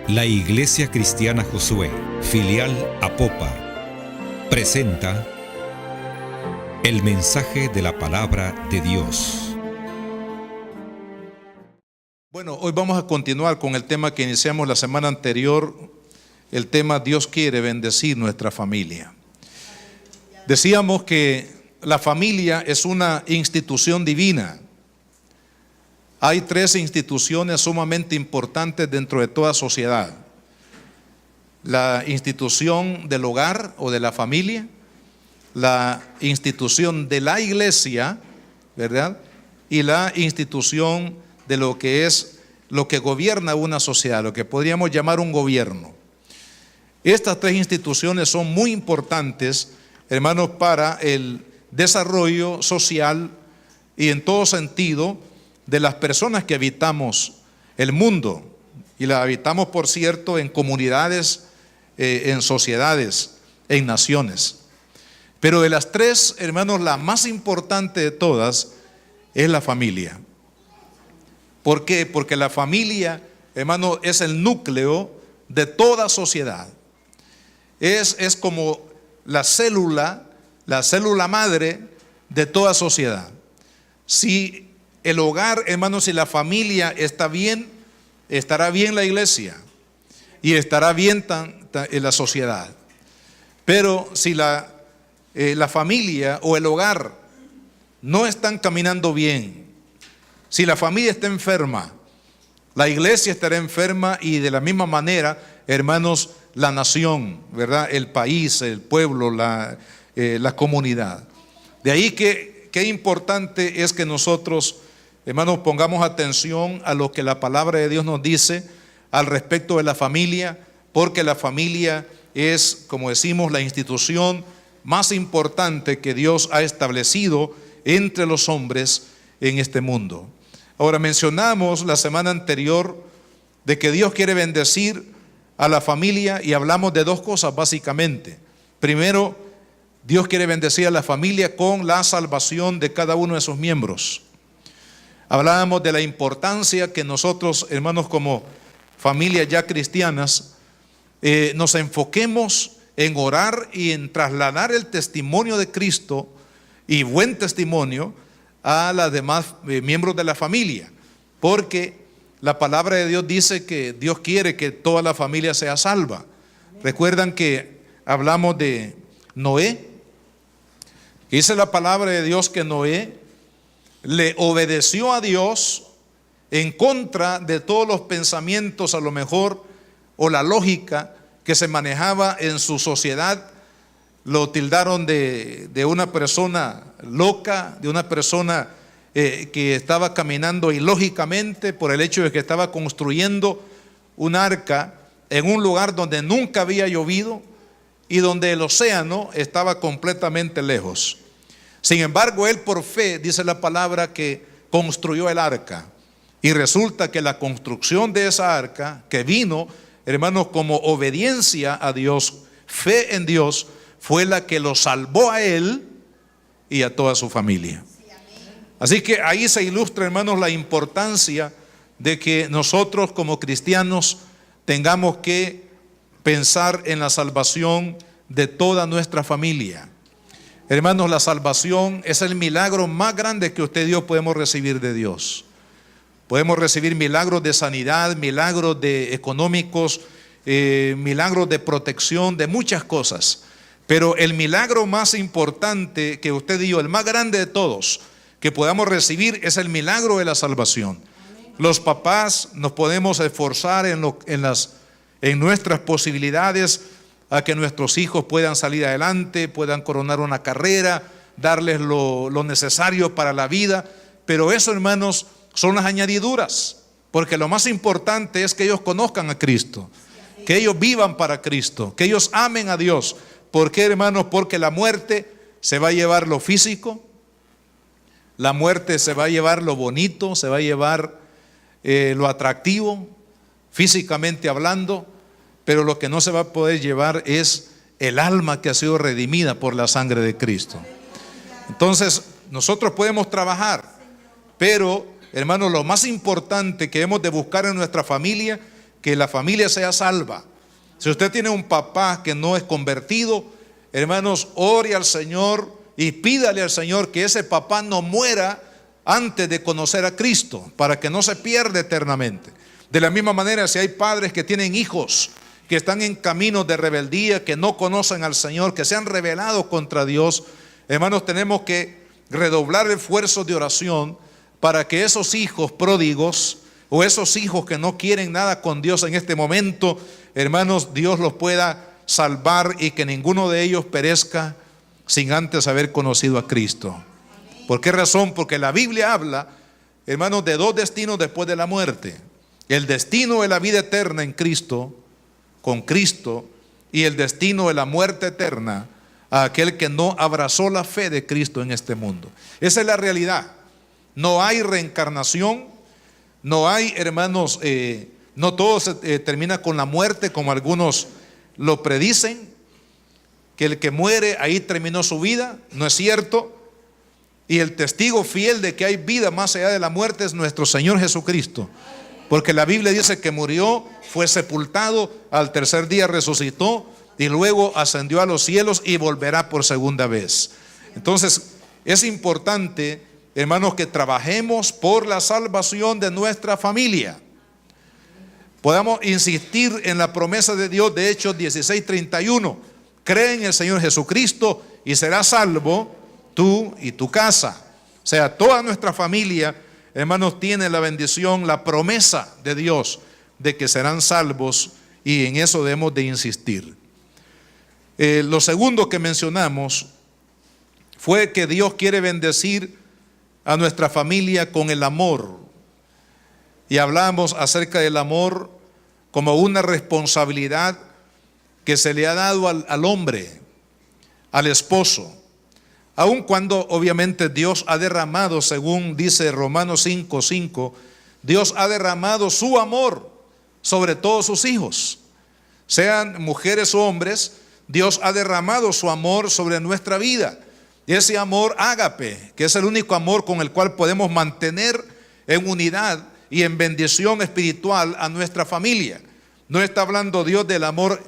La Iglesia Cristiana Josué, filial Apopa, presenta el mensaje de la palabra de Dios. Bueno, hoy vamos a continuar con el tema que iniciamos la semana anterior, el tema Dios quiere bendecir nuestra familia. Decíamos que la familia es una institución divina. Hay tres instituciones sumamente importantes dentro de toda sociedad: la institución del hogar o de la familia, la institución de la iglesia, ¿verdad? Y la institución de lo que es lo que gobierna una sociedad, lo que podríamos llamar un gobierno. Estas tres instituciones son muy importantes, hermanos, para el desarrollo social y en todo sentido de las personas que habitamos el mundo, y la habitamos, por cierto, en comunidades, en sociedades, en naciones. Pero de las tres, hermanos, la más importante de todas es la familia. ¿Por qué? Porque la familia, hermano, es el núcleo de toda sociedad. Es como la célula madre de toda sociedad. Si el hogar, hermanos, si la familia está bien, estará bien la iglesia y estará bien en la sociedad. Pero si la familia o el hogar no están caminando bien, si la familia está enferma, la iglesia estará enferma, y de la misma manera, hermanos, la nación, ¿verdad? El país, el pueblo, la comunidad. De ahí que qué importante es que nosotros, hermanos, pongamos atención a lo que la palabra de Dios nos dice al respecto de la familia, porque la familia es, como decimos, la institución más importante que Dios ha establecido entre los hombres en este mundo. Ahora, mencionamos la semana anterior de que Dios quiere bendecir a la familia, y hablamos de dos cosas básicamente. Primero, Dios quiere bendecir a la familia con la salvación de cada uno de sus miembros. Hablábamos de la importancia que nosotros, hermanos, como familias ya cristianas, nos enfoquemos en orar y en trasladar el testimonio de Cristo, y buen testimonio, a los demás miembros de la familia, porque la palabra de Dios dice que Dios quiere que toda la familia sea salva. Recuerdan que hablamos de Noé. Dice la palabra de Dios que Noé le obedeció a Dios en contra de todos los pensamientos, a lo mejor, o la lógica que se manejaba en su sociedad. Lo tildaron de una persona loca, de una persona que estaba caminando ilógicamente, por el hecho de que estaba construyendo un arca en un lugar donde nunca había llovido y donde el océano estaba completamente lejos. Sin embargo, él por fe, dice la palabra, que construyó el arca. Y resulta que la construcción de esa arca, que vino, hermanos, como obediencia a Dios, fe en Dios, fue la que lo salvó a él y a toda su familia. Así que ahí se ilustra, hermanos, la importancia de que nosotros como cristianos tengamos que pensar en la salvación de toda nuestra familia. Hermanos, la salvación es el milagro más grande que usted y yo podemos recibir de Dios. Podemos recibir milagros de sanidad, milagros económicos, milagros de protección, de muchas cosas. Pero el milagro más importante que usted y yo, el más grande de todos, que podamos recibir, es el milagro de la salvación. Los papás nos podemos esforzar en nuestras posibilidades a que nuestros hijos puedan salir adelante, puedan coronar una carrera, darles lo necesario para la vida. Pero eso, hermanos, son las añadiduras, porque lo más importante es que ellos conozcan a Cristo, que ellos vivan para Cristo, que ellos amen a Dios. ¿Por qué, hermanos? Porque la muerte se va a llevar lo físico, la muerte se va a llevar lo bonito, se va a llevar lo atractivo, físicamente hablando, pero lo que no se va a poder llevar es el alma que ha sido redimida por la sangre de Cristo. Entonces, nosotros podemos trabajar, pero, hermanos, lo más importante que hemos de buscar en nuestra familia que la familia sea salva. Si usted tiene un papá que no es convertido, hermanos, ore al Señor y pídale al Señor que ese papá no muera antes de conocer a Cristo, para que no se pierda eternamente. De la misma manera, si hay padres que tienen hijos que están en caminos de rebeldía, que no conocen al Señor, que se han rebelado contra Dios, hermanos, tenemos que redoblar esfuerzos de oración para que esos hijos pródigos o esos hijos que no quieren nada con Dios en este momento, hermanos, Dios los pueda salvar y que ninguno de ellos perezca sin antes haber conocido a Cristo. ¿Por qué razón? Porque la Biblia habla, hermanos, de dos destinos después de la muerte: el destino de la vida eterna en Cristo, con Cristo, y el destino de la muerte eterna a aquel que no abrazó la fe de Cristo en este mundo. Esa es la realidad. No hay reencarnación, no hay, hermanos, no todo se termina con la muerte como algunos lo predicen, que el que muere ahí terminó su vida. No es cierto. Y el testigo fiel de que hay vida más allá de la muerte es nuestro Señor Jesucristo, porque la Biblia dice que murió, fue sepultado, al tercer día resucitó y luego ascendió a los cielos y volverá por segunda vez. Entonces es importante, hermanos, que trabajemos por la salvación de nuestra familia. Podamos insistir en la promesa de Dios de Hechos 16:31: cree en el Señor Jesucristo y serás salvo tú y tu casa. O sea, toda nuestra familia, hermanos, tiene la bendición, la promesa de Dios de que serán salvos, y en eso debemos de insistir. Lo segundo que mencionamos fue que Dios quiere bendecir a nuestra familia con el amor, y hablamos acerca del amor como una responsabilidad que se le ha dado al hombre, al esposo. Aun cuando obviamente Dios ha derramado, según dice Romanos 5:5, Dios ha derramado su amor sobre todos sus hijos, sean mujeres o hombres. Dios ha derramado su amor sobre nuestra vida, y ese amor ágape, que es el único amor con el cual podemos mantener en unidad y en bendición espiritual a nuestra familia. No está hablando Dios del amor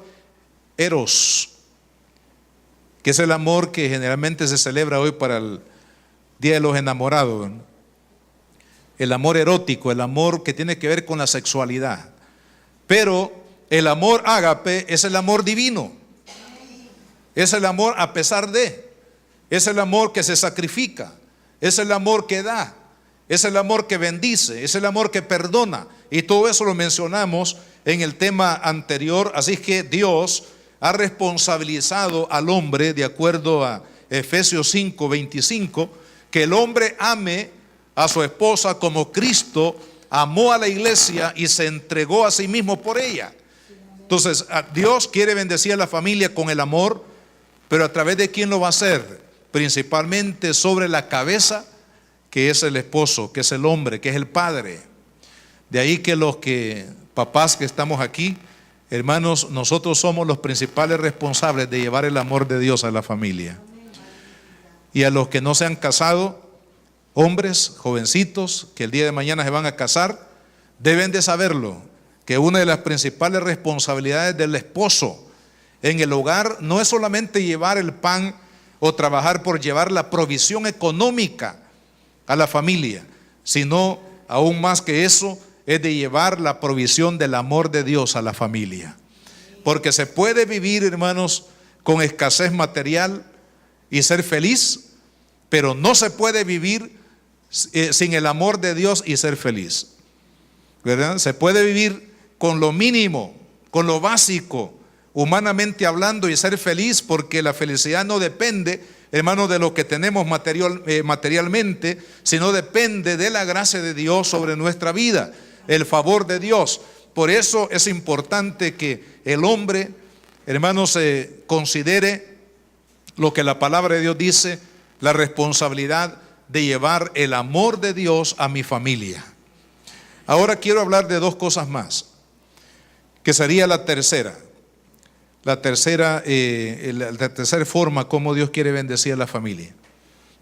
eros, que es el amor que generalmente se celebra hoy para el Día de los Enamorados, ¿no? El amor erótico, el amor que tiene que ver con la sexualidad. Pero el amor ágape es el amor divino, es el amor a pesar de, es el amor que se sacrifica, es el amor que da, es el amor que bendice, es el amor que perdona. Y todo eso lo mencionamos en el tema anterior. Así que Dios ha responsabilizado al hombre, de acuerdo a Efesios 5:25, que el hombre ame a su esposa como Cristo amó a la iglesia y se entregó a sí mismo por ella. Entonces, Dios quiere bendecir a la familia con el amor, pero ¿a través de quién lo va a hacer? Principalmente sobre la cabeza, que es el esposo, que es el hombre, que es el padre. De ahí que papás que estamos aquí, hermanos, nosotros somos los principales responsables de llevar el amor de Dios a la familia. Y a los que no se han casado, hombres, jovencitos, que el día de mañana se van a casar, deben de saberlo, que una de las principales responsabilidades del esposo en el hogar no es solamente llevar el pan o trabajar por llevar la provisión económica a la familia, sino aún más que eso, es de llevar la provisión del amor de Dios a la familia. Porque se puede vivir, hermanos, con escasez material y ser feliz, pero no se puede vivir sin el amor de Dios y ser feliz, ¿verdad? Se puede vivir con lo mínimo, con lo básico, humanamente hablando, y ser feliz, porque la felicidad no depende, hermanos, de lo que tenemos materialmente, sino depende de la gracia de Dios sobre nuestra vida, el favor de Dios. Por eso es importante que el hombre, hermanos, se considere lo que la palabra de Dios dice, la responsabilidad de llevar el amor de Dios a mi familia. Ahora quiero hablar de dos cosas más, que sería la tercera forma como Dios quiere bendecir a la familia.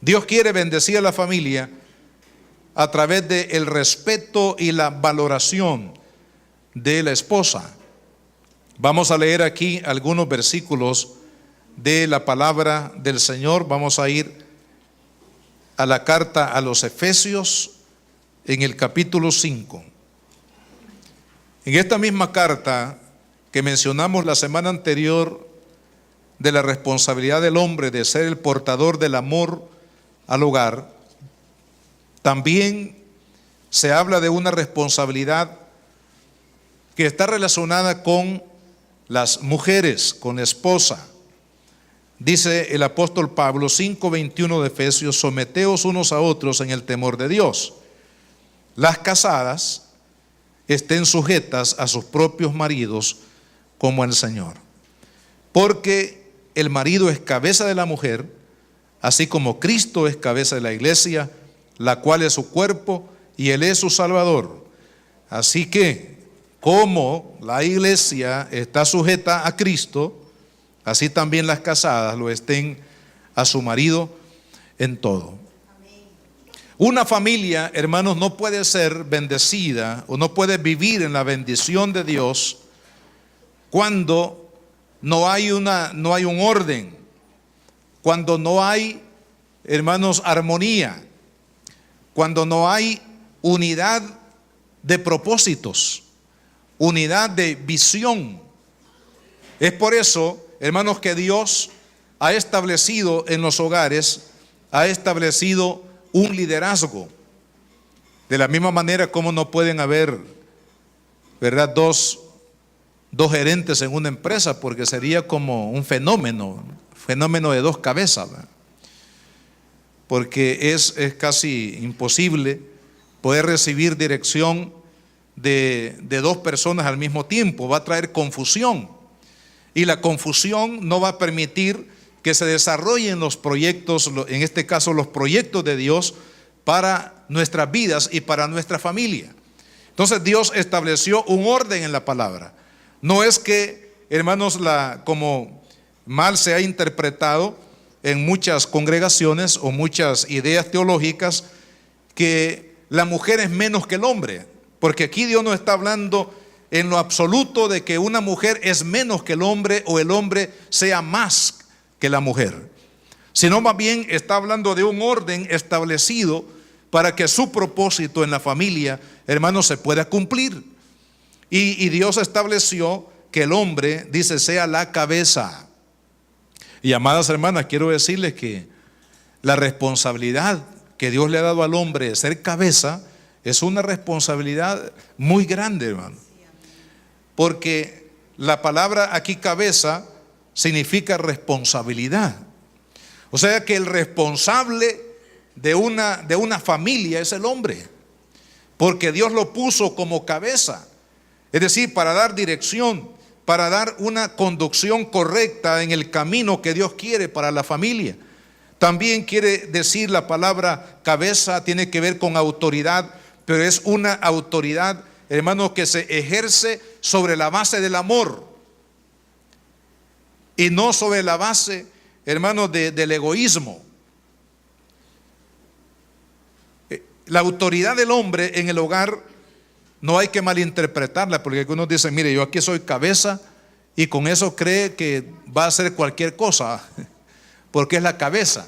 Dios quiere bendecir a la familia a través del respeto y la valoración de la esposa. Vamos a leer aquí algunos versículos de la palabra del Señor. Vamos a ir a la carta a los Efesios en el capítulo 5. En esta misma carta que mencionamos la semana anterior, de la responsabilidad del hombre de ser el portador del amor al hogar, también se habla de una responsabilidad que está relacionada con las mujeres, con la esposa. Dice el apóstol Pablo, 5:21 de Efesios: someteos unos a otros en el temor de Dios. Las casadas estén sujetas a sus propios maridos como el Señor. Porque el marido es cabeza de la mujer, así como Cristo es cabeza de la iglesia, la cual es su cuerpo y Él es su Salvador. Así que, como la iglesia está sujeta a Cristo, así también las casadas lo estén a su marido en todo. Una familia, hermanos, no puede ser bendecida o no puede vivir en la bendición de Dios cuando no hay un orden, cuando no hay, hermanos, armonía, cuando no hay unidad de propósitos, unidad de visión. Es por eso, hermanos, que Dios ha establecido en los hogares, ha establecido un liderazgo. De la misma manera como no pueden haber, ¿verdad?, dos gerentes en una empresa, porque sería como un fenómeno de dos cabezas, ¿verdad? Porque es casi imposible poder recibir dirección de dos personas al mismo tiempo. Va a traer confusión, y la confusión no va a permitir que se desarrollen los proyectos, en este caso los proyectos de Dios para nuestras vidas y para nuestra familia. Entonces Dios estableció un orden en la palabra. No es que, hermanos, como mal se ha interpretado en muchas congregaciones o muchas ideas teológicas, que la mujer es menos que el hombre, porque aquí Dios no está hablando en lo absoluto de que una mujer es menos que el hombre o el hombre sea más que la mujer, sino más bien está hablando de un orden establecido para que su propósito en la familia, hermanos, se pueda cumplir. Y Dios estableció que el hombre, dice, sea la cabeza. Y amadas hermanas, quiero decirles que la responsabilidad que Dios le ha dado al hombre de ser cabeza es una responsabilidad muy grande, hermano. Porque la palabra aquí cabeza significa responsabilidad. O sea que el responsable de una familia es el hombre, porque Dios lo puso como cabeza. Es decir, para dar dirección, para dar una conducción correcta en el camino que Dios quiere para la familia. También quiere decir la palabra cabeza, tiene que ver con autoridad, pero es una autoridad, hermanos, que se ejerce sobre la base del amor y no sobre la base, hermanos, del egoísmo. La autoridad del hombre en el hogar no hay que malinterpretarla, porque algunos dicen, mire, yo aquí soy cabeza, y con eso cree que va a hacer cualquier cosa, porque es la cabeza,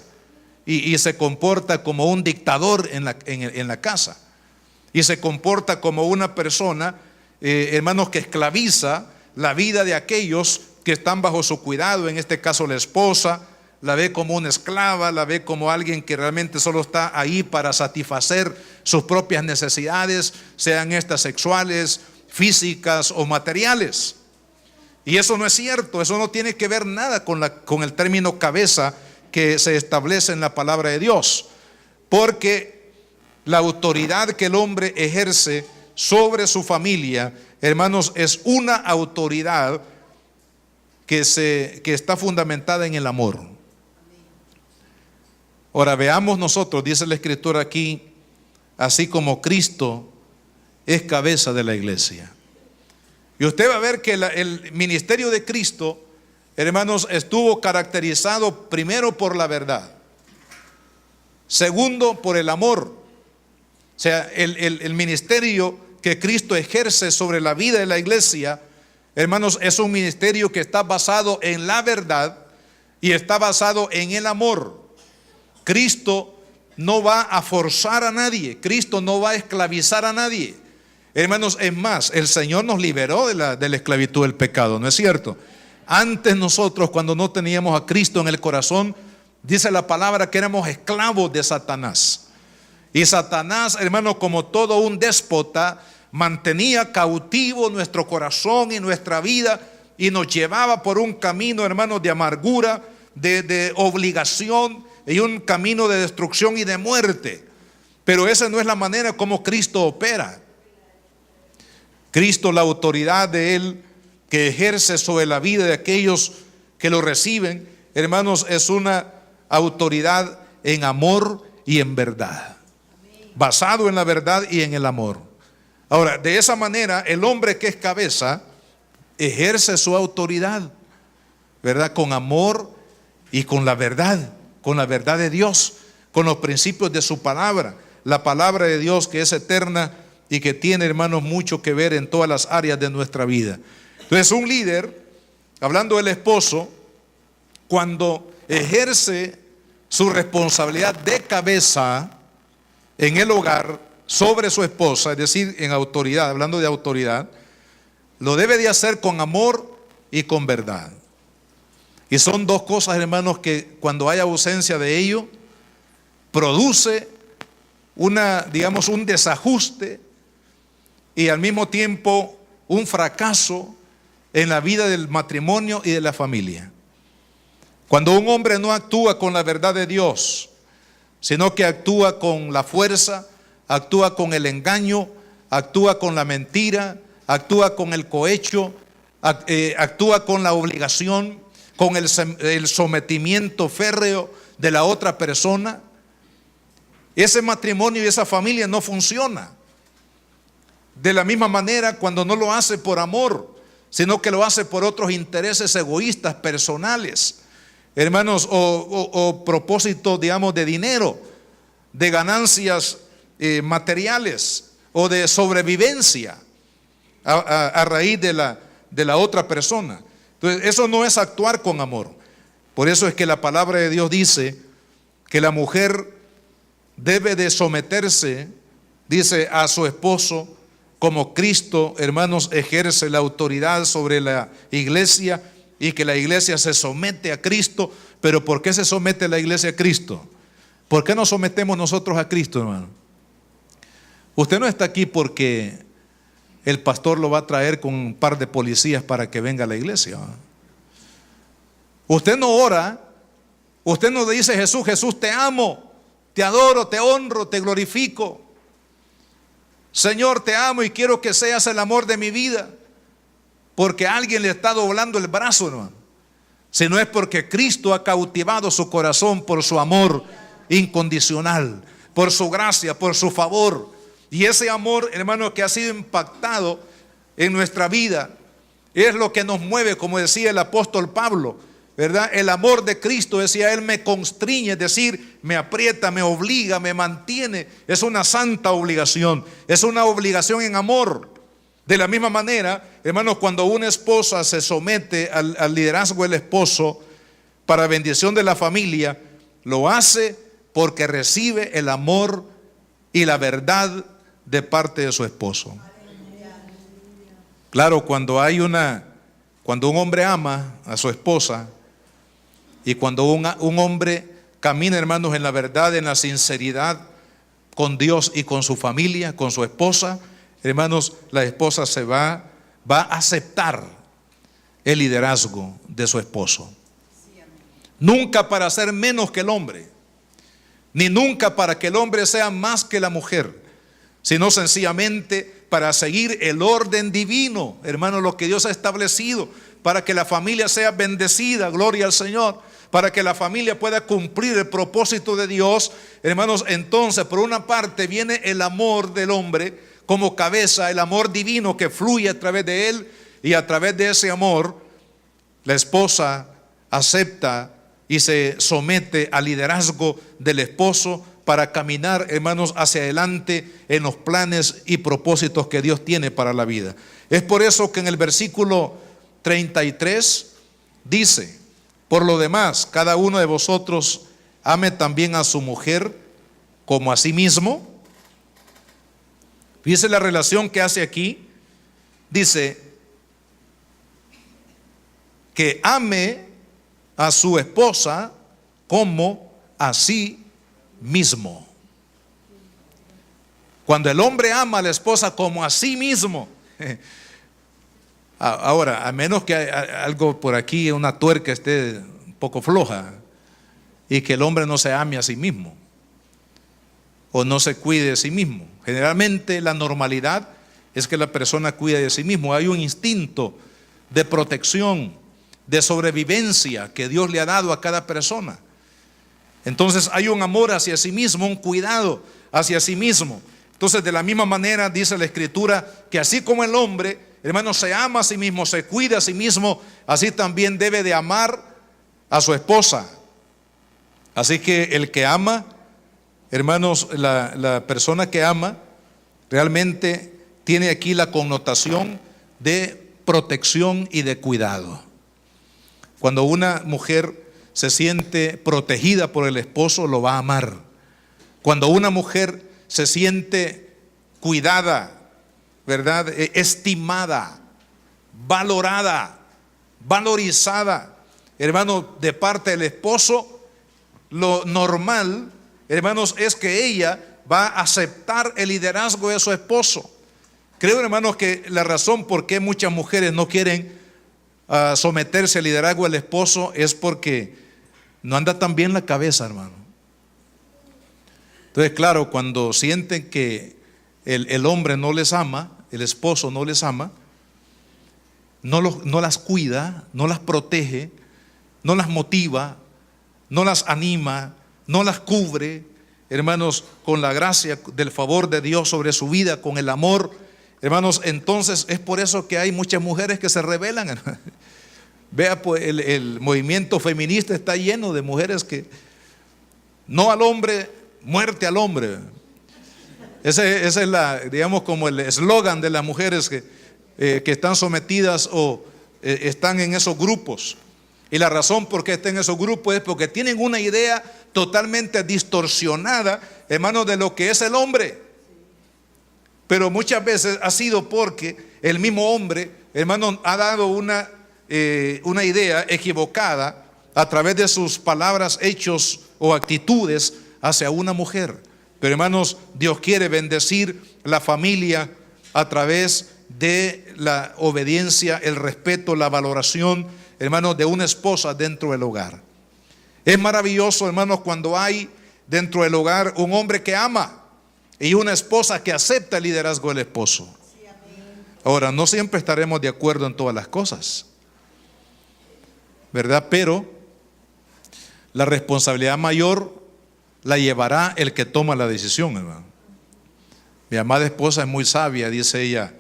y se comporta como un dictador en la casa, y se comporta como una persona, hermanos, que esclaviza la vida de aquellos que están bajo su cuidado, en este caso la esposa. La ve como una esclava, la ve como alguien que realmente solo está ahí para satisfacer sus propias necesidades, sean estas sexuales, físicas o materiales. Y eso no es cierto, eso no tiene que ver nada con el término cabeza que se establece en la palabra de Dios. Porque la autoridad que el hombre ejerce sobre su familia, hermanos, es una autoridad que está fundamentada en el amor. Ahora veamos nosotros, dice la Escritura aquí, así como Cristo es cabeza de la iglesia. Y usted va a ver que el ministerio de Cristo, hermanos, estuvo caracterizado primero por la verdad, segundo por el amor. O sea, el ministerio que Cristo ejerce sobre la vida de la iglesia, hermanos, es un ministerio que está basado en la verdad y está basado en el amor. Cristo no va a forzar a nadie, Cristo no va a esclavizar a nadie. Hermanos, es más, el Señor nos liberó de la esclavitud del pecado, ¿no es cierto? Antes nosotros, cuando no teníamos a Cristo en el corazón, dice la palabra que éramos esclavos de Satanás. Y Satanás, hermanos, como todo un déspota, mantenía cautivo nuestro corazón y nuestra vida y nos llevaba por un camino, hermanos, de amargura, de obligación y un camino de destrucción y de muerte. Pero esa no es la manera como Cristo opera. Cristo, la autoridad de Él que ejerce sobre la vida de aquellos que lo reciben, hermanos, es una autoridad en amor y en verdad, basado en la verdad y en el amor. Ahora, de esa manera, el hombre que es cabeza ejerce su autoridad, ¿verdad? Con amor y con la verdad de Dios, con los principios de su palabra, la palabra de Dios que es eterna y que tiene, hermanos, mucho que ver en todas las áreas de nuestra vida. Entonces, un líder, hablando del esposo, cuando ejerce su responsabilidad de cabeza en el hogar sobre su esposa, es decir, en autoridad, hablando de autoridad, lo debe de hacer con amor y con verdad. Y son dos cosas, hermanos, que cuando hay ausencia de ello, produce un desajuste y al mismo tiempo un fracaso en la vida del matrimonio y de la familia. Cuando un hombre no actúa con la verdad de Dios, sino que actúa con la fuerza, actúa con el engaño, actúa con la mentira, actúa con el cohecho, actúa con la obligación, con el sometimiento férreo de la otra persona, ese matrimonio y esa familia no funciona. De la misma manera, cuando no lo hace por amor, sino que lo hace por otros intereses egoístas, personales, hermanos, o propósitos, digamos, de dinero, de ganancias materiales o de sobrevivencia a raíz de la otra persona. Entonces, eso no es actuar con amor. Por eso es que la palabra de Dios dice que la mujer debe de someterse, dice, a su esposo, como Cristo, hermanos, ejerce la autoridad sobre la iglesia y que la iglesia se somete a Cristo. Pero ¿por qué se somete la iglesia a Cristo? ¿Por qué nos sometemos nosotros a Cristo, hermano? Usted no está aquí porque el pastor lo va a traer con un par de policías para que venga a la iglesia. Usted no ora, usted no dice: Jesús, Jesús, te amo, te adoro, te honro, te glorifico. Señor, te amo y quiero que seas el amor de mi vida, porque alguien le está doblando el brazo, hermano. Sino es porque Cristo ha cautivado su corazón por su amor incondicional, por su gracia, por su favor. Y ese amor, hermano, que ha sido impactado en nuestra vida, es lo que nos mueve, como decía el apóstol Pablo, ¿verdad? El amor de Cristo, decía él, me constriñe, es decir, me aprieta, me obliga, me mantiene. Es una santa obligación, es una obligación en amor. De la misma manera, hermanos, cuando una esposa se somete al liderazgo del esposo para bendición de la familia, lo hace porque recibe el amor y la verdad de parte de su esposo. Claro, cuando un hombre ama a su esposa y cuando un hombre camina, hermanos, en la verdad, en la sinceridad con Dios y con su familia, con su esposa, hermanos, la esposa va a aceptar el liderazgo de su esposo. Nunca para ser menos que el hombre, ni nunca para que el hombre sea más que la mujer, sino sencillamente para seguir el orden divino, hermanos, lo que Dios ha establecido, para que la familia sea bendecida, gloria al Señor, para que la familia pueda cumplir el propósito de Dios. Hermanos, entonces, por una parte viene el amor del hombre como cabeza, el amor divino que fluye a través de él, y a través de ese amor, la esposa acepta y se somete al liderazgo del esposo para caminar, hermanos, hacia adelante en los planes y propósitos que Dios tiene para la vida. Es por eso que en el versículo 33 dice: por lo demás, cada uno de vosotros ame también a su mujer como a sí mismo. Fíjese la relación que hace aquí. Dice que ame a su esposa como a sí mismo. Cuando el hombre ama a la esposa como a sí mismo, ahora, a menos que algo por aquí, una tuerca esté un poco floja y que el hombre no se ame a sí mismo o no se cuide de sí mismo. Generalmente la normalidad es que la persona cuide de sí mismo. Hay un instinto de protección, de sobrevivencia que Dios le ha dado a cada persona. Entonces hay un amor hacia sí mismo, un cuidado hacia sí mismo. Entonces, de la misma manera dice la Escritura que así como el hombre, hermano, se ama a sí mismo, se cuida a sí mismo, así también debe de amar a su esposa. Así que el que ama, hermanos, la persona que ama realmente tiene aquí la connotación de protección y de cuidado. Cuando una mujer se siente protegida por el esposo, lo va a amar. Cuando una mujer se siente cuidada, ¿verdad?, estimada, valorada, valorizada, hermano, de parte del esposo, lo normal, hermanos, es que ella va a aceptar el liderazgo de su esposo. Creo, hermanos, que la razón por qué muchas mujeres no quieren someterse al liderazgo del esposo es porque no anda tan bien la cabeza, hermano. Entonces, claro, cuando sienten que el hombre no les ama, el esposo no les ama, no las cuida, no las protege, no las motiva, no las anima, no las cubre, hermanos, con la gracia del favor de Dios sobre su vida, con el amor, hermanos, entonces es por eso que hay muchas mujeres que se rebelan, hermano. Vea, pues el movimiento feminista está lleno de mujeres que no al hombre, muerte al hombre. Ese es digamos, como el eslogan de las mujeres que están sometidas o están en esos grupos. Y la razón por qué están en esos grupos es porque tienen una idea totalmente distorsionada, hermano, de lo que es el hombre. Pero muchas veces ha sido porque el mismo hombre, hermano, ha dado una idea equivocada a través de sus palabras, hechos o actitudes hacia una mujer. Pero, hermanos, Dios quiere bendecir la familia a través de la obediencia, el respeto, la valoración, hermanos, de una esposa dentro del hogar. Es maravilloso, hermanos, cuando hay dentro del hogar un hombre que ama y una esposa que acepta el liderazgo del esposo. Ahora, no siempre estaremos de acuerdo en todas las cosas, ¿verdad? Pero la responsabilidad mayor la llevará el que toma la decisión, hermano. Mi amada esposa es muy sabia, dice ella.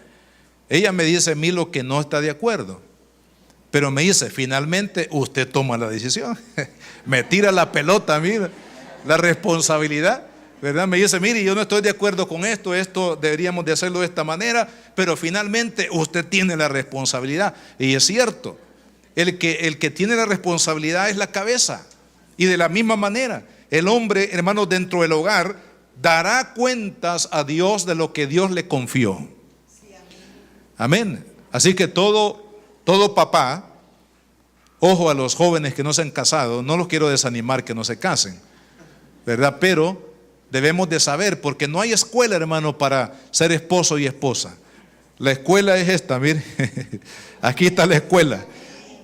Ella me dice a mí lo que no está de acuerdo, pero me dice, finalmente usted toma la decisión. Me tira la pelota a mí, la responsabilidad, ¿verdad? Me dice, mire, yo no estoy de acuerdo con esto deberíamos de hacerlo de esta manera, pero finalmente usted tiene la responsabilidad. Y es cierto, el que tiene la responsabilidad es la cabeza. Y de la misma manera, el hombre, hermanos, dentro del hogar dará cuentas a Dios de lo que Dios le confió. Amén. Así que todo papá, ojo a los jóvenes que no se han casado, no los quiero desanimar que no se casen, ¿verdad? Pero debemos de saber, porque no hay escuela, hermano, para ser esposo y esposa. La escuela es esta, mire, aquí está la escuela.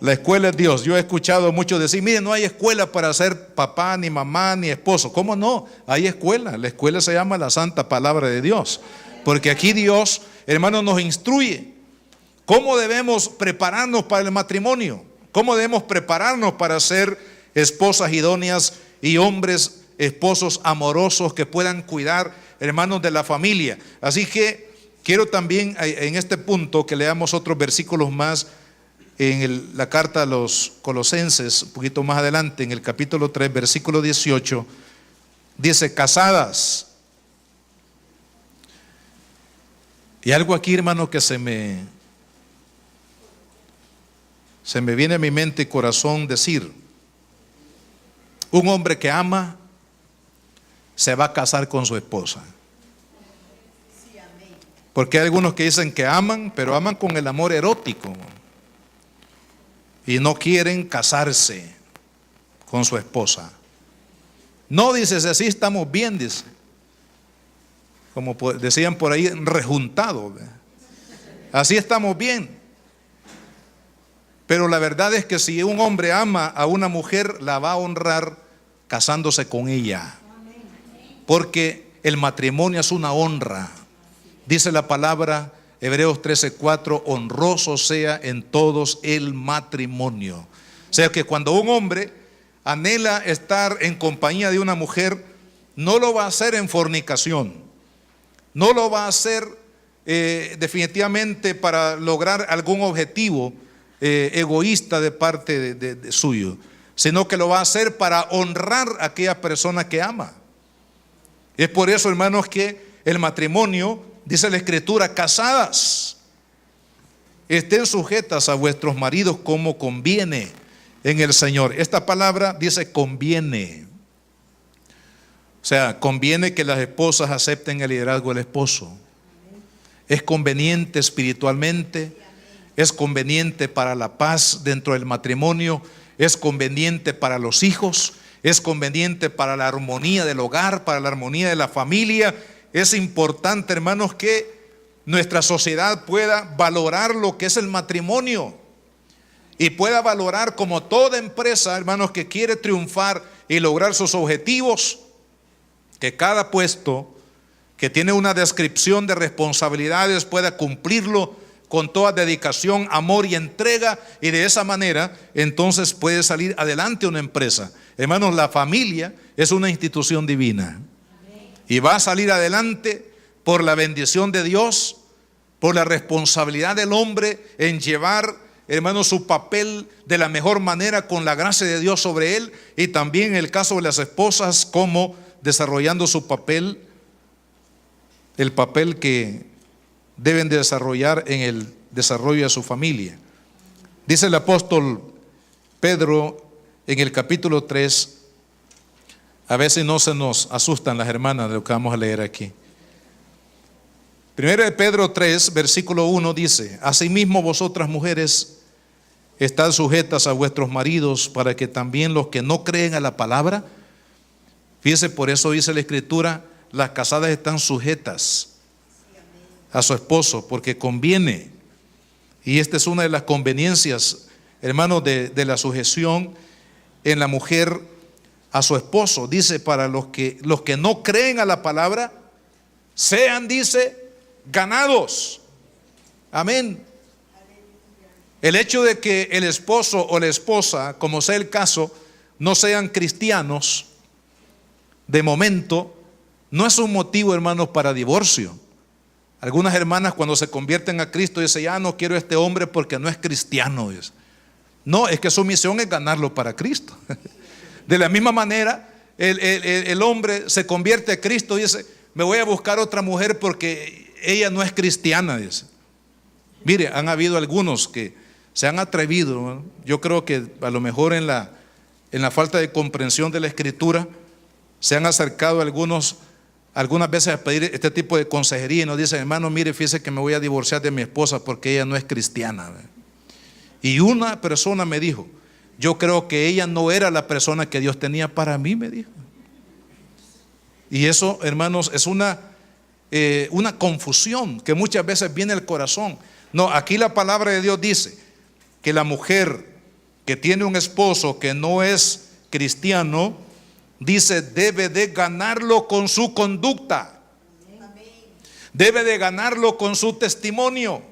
La escuela es Dios. Yo he escuchado muchos decir, mire, no hay escuela para ser papá, ni mamá, ni esposo. ¿Cómo no? Hay escuela. La escuela se llama la Santa Palabra de Dios. Porque aquí Dios, hermano, nos instruye cómo debemos prepararnos para el matrimonio, cómo debemos prepararnos para ser esposas idóneas y hombres, esposos amorosos que puedan cuidar, hermanos, de la familia. Así que quiero también en este punto que leamos otros versículos más en la carta a los Colosenses, un poquito más adelante, en el capítulo 3, versículo 18, Dice casadas. Y algo aquí, hermano, que se me viene a mi mente y corazón decir: un hombre que ama se va a casar con su esposa. Porque hay algunos que dicen que aman, pero aman con el amor erótico y no quieren casarse con su esposa. No, dice, si así estamos bien, dice, como decían por ahí, rejuntados. Así estamos bien. Pero la verdad es que si un hombre ama a una mujer, la va a honrar casándose con ella. Porque el matrimonio es una honra. Dice la palabra, Hebreos 13:4, honroso sea en todos el matrimonio. O sea que cuando un hombre anhela estar en compañía de una mujer, no lo va a hacer en fornicación. No lo va a hacer definitivamente para lograr algún objetivo egoísta de parte de suyo, sino que lo va a hacer para honrar a aquella persona que ama. Es por eso, hermanos, que el matrimonio, dice la Escritura, casadas, estén sujetas a vuestros maridos como conviene en el Señor. Esta palabra dice conviene. O sea, conviene que las esposas acepten el liderazgo del esposo. Es conveniente espiritualmente, es conveniente para la paz dentro del matrimonio, es conveniente para los hijos, es conveniente para la armonía del hogar, para la armonía de la familia. Es importante, hermanos, que nuestra sociedad pueda valorar lo que es el matrimonio y pueda valorar, como toda empresa, hermanos, que quiere triunfar y lograr sus objetivos, que cada puesto que tiene una descripción de responsabilidades pueda cumplirlo con toda dedicación, amor y entrega, y de esa manera entonces puede salir adelante una empresa. Hermanos, la familia es una institución divina y va a salir adelante por la bendición de Dios, por la responsabilidad del hombre en llevar, hermanos, su papel de la mejor manera con la gracia de Dios sobre él, y también en el caso de las esposas, como desarrollando su papel, el papel que deben de desarrollar en el desarrollo de su familia. Dice el apóstol Pedro en el capítulo 3, a veces no se nos asustan las hermanas de lo que vamos a leer aquí. Primero de Pedro 3, versículo 1 dice: asimismo vosotras mujeres estad sujetas a vuestros maridos, para que también los que no creen a la palabra, fíjese, por eso dice la Escritura, las casadas están sujetas a su esposo, porque conviene. Y esta es una de las conveniencias, hermanos, de la sujeción en la mujer a su esposo. Dice, para los que no creen a la palabra, sean, dice, ganados. Amén. El hecho de que el esposo o la esposa, como sea el caso, no sean cristianos, de momento, no es un motivo, hermanos, para divorcio. Algunas hermanas, cuando se convierten a Cristo, dicen: ya no quiero a este hombre porque no es cristiano. No, es que su misión es ganarlo para Cristo. De la misma manera, el hombre se convierte a Cristo y dice: me voy a buscar otra mujer porque ella no es cristiana, dice. Mire, han habido algunos que se han atrevido, ¿no? Yo creo que a lo mejor en la falta de comprensión de la Escritura, se han acercado algunas veces a pedir este tipo de consejería y nos dicen: hermano, mire, fíjese que me voy a divorciar de mi esposa porque ella no es cristiana. Y una persona me dijo: yo creo que ella no era la persona que Dios tenía para mí, me dijo. Y eso, hermanos, es una confusión que muchas veces viene al corazón. No, aquí la palabra de Dios dice que la mujer que tiene un esposo que no es cristiano, dice, debe de ganarlo con su conducta, debe de ganarlo con su testimonio,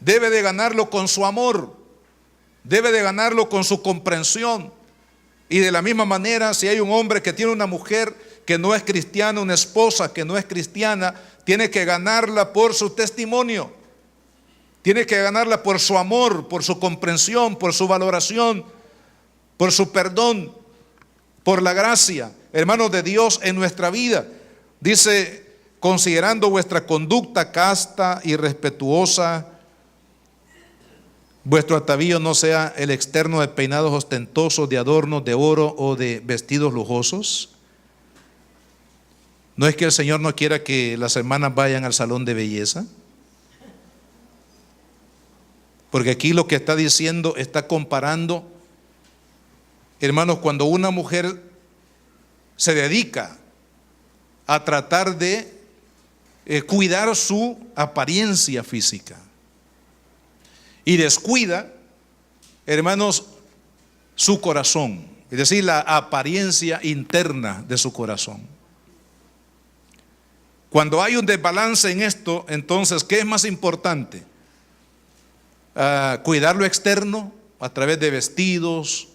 debe de ganarlo con su amor, debe de ganarlo con su comprensión. Y de la misma manera, si hay un hombre que tiene una mujer que no es cristiana, una esposa que no es cristiana, tiene que ganarla por su testimonio, tiene que ganarla por su amor, por su comprensión, por su valoración, por su perdón, por la gracia. hermanos, de Dios en nuestra vida. Dice, considerando vuestra conducta casta y respetuosa, vuestro atavío no sea el externo de peinados ostentosos, de adornos de oro o de vestidos lujosos. ¿No es que el Señor no quiera que las hermanas vayan al salón de belleza? Porque aquí lo que está diciendo, está comparando, hermanos, cuando una mujer se dedica a tratar de cuidar su apariencia física y descuida, hermanos, su corazón, es decir, la apariencia interna de su corazón. Cuando hay un desbalance en esto, entonces, ¿qué es más importante? Cuidar lo externo a través de vestidos,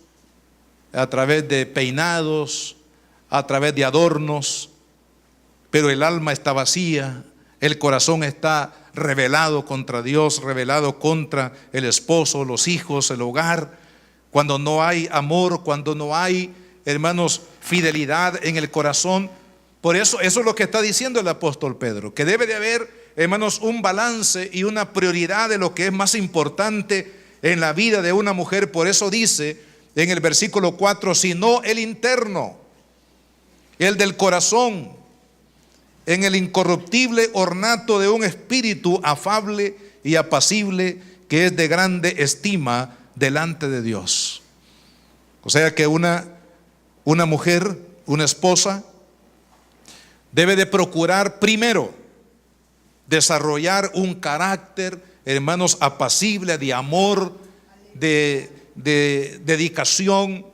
a través de peinados, a través de adornos, pero el alma está vacía, el corazón está rebelado contra Dios, rebelado contra el esposo, los hijos, el hogar. Cuando no hay amor, cuando no hay, hermanos, fidelidad en el corazón. Por eso es lo que está diciendo el apóstol Pedro, que debe de haber, hermanos, un balance y una prioridad de lo que es más importante en la vida de una mujer. Por eso dice en el versículo 4, sino el interno, el del corazón, en el incorruptible ornato de un espíritu afable y apacible, que es de grande estima delante de Dios. O sea que una mujer, una esposa, debe de procurar primero desarrollar un carácter, hermanos, apacible, de amor, de dedicación,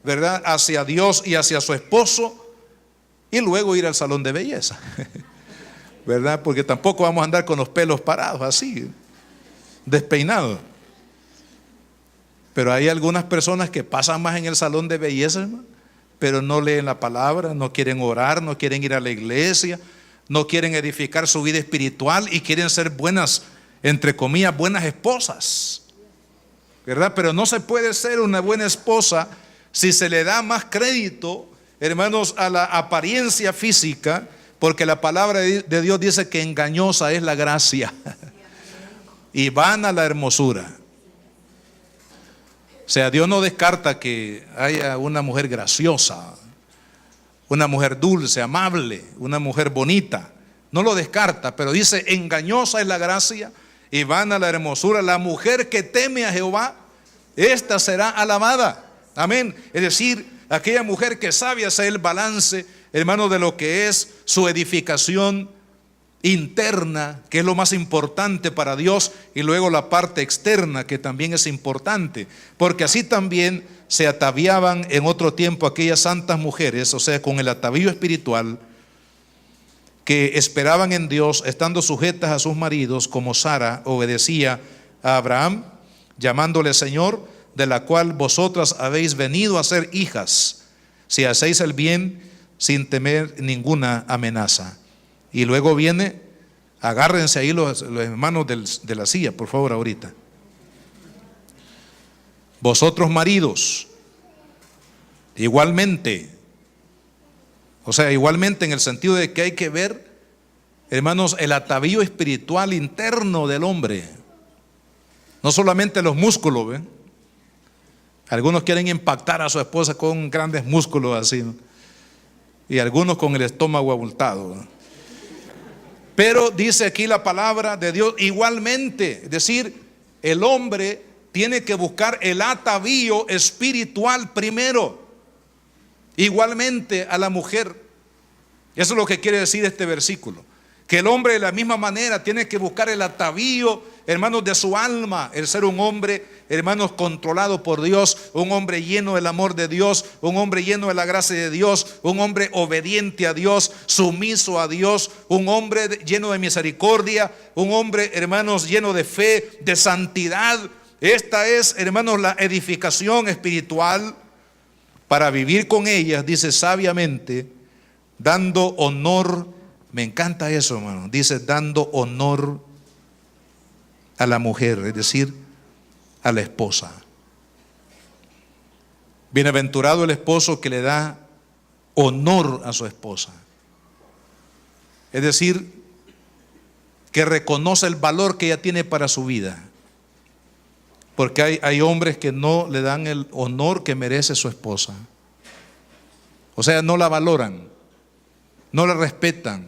¿verdad?, hacia Dios y hacia su esposo, y luego ir al salón de belleza, ¿verdad? Porque tampoco vamos a andar con los pelos parados así, despeinados. Pero hay algunas personas que pasan más en el salón de belleza, hermano, pero no leen la palabra, no quieren orar, no quieren ir a la iglesia, no quieren edificar su vida espiritual y quieren ser buenas, entre comillas, buenas esposas, ¿verdad? Pero no se puede ser una buena esposa si se le da más crédito, hermanos, a la apariencia física, porque la palabra de Dios dice que engañosa es la gracia y vana la hermosura. O sea, Dios no descarta que haya una mujer graciosa, una mujer dulce, amable, una mujer bonita. No lo descarta, pero dice, engañosa es la gracia y vana la hermosura. La mujer que teme a Jehová, esta será alabada. Amén. Es decir, aquella mujer que sabe hacer el balance, hermano, de lo que es su edificación interna, que es lo más importante para Dios, y luego la parte externa, que también es importante, porque así también se ataviaban en otro tiempo aquellas santas mujeres, o sea, con el atavío espiritual, que esperaban en Dios, estando sujetas a sus maridos, como Sara obedecía a Abraham, llamándole Señor, de la cual vosotras habéis venido a ser hijas, si hacéis el bien sin temer ninguna amenaza. Y luego viene, agárrense ahí los hermanos de la silla, por favor, ahorita. Vosotros maridos, igualmente, o sea, igualmente en el sentido de que hay que ver, hermanos, el atavío espiritual interno del hombre, no solamente los músculos, ¿ven? Algunos quieren impactar a su esposa con grandes músculos así, ¿no? Y algunos con el estómago abultado, ¿no? Pero dice aquí la palabra de Dios, igualmente, es decir, el hombre tiene que buscar el atavío espiritual primero, igualmente a la mujer. Eso es lo que quiere decir este versículo, que el hombre de la misma manera tiene que buscar el atavío, hermanos, de su alma, el ser un hombre, hermanos, controlado por Dios, un hombre lleno del amor de Dios, un hombre lleno de la gracia de Dios, un hombre obediente a Dios, sumiso a Dios, un hombre lleno de misericordia, un hombre, hermanos, lleno de fe, de santidad. Esta es, hermanos, la edificación espiritual para vivir con ellas, dice sabiamente, dando honor. Me encanta eso, hermano. Dice dando honor a la mujer, es decir, a la esposa. Bienaventurado el esposo que le da honor a su esposa. Es decir, que reconoce el valor que ella tiene para su vida. Porque hay hombres que no le dan el honor que merece su esposa. O sea, no la valoran, no la respetan,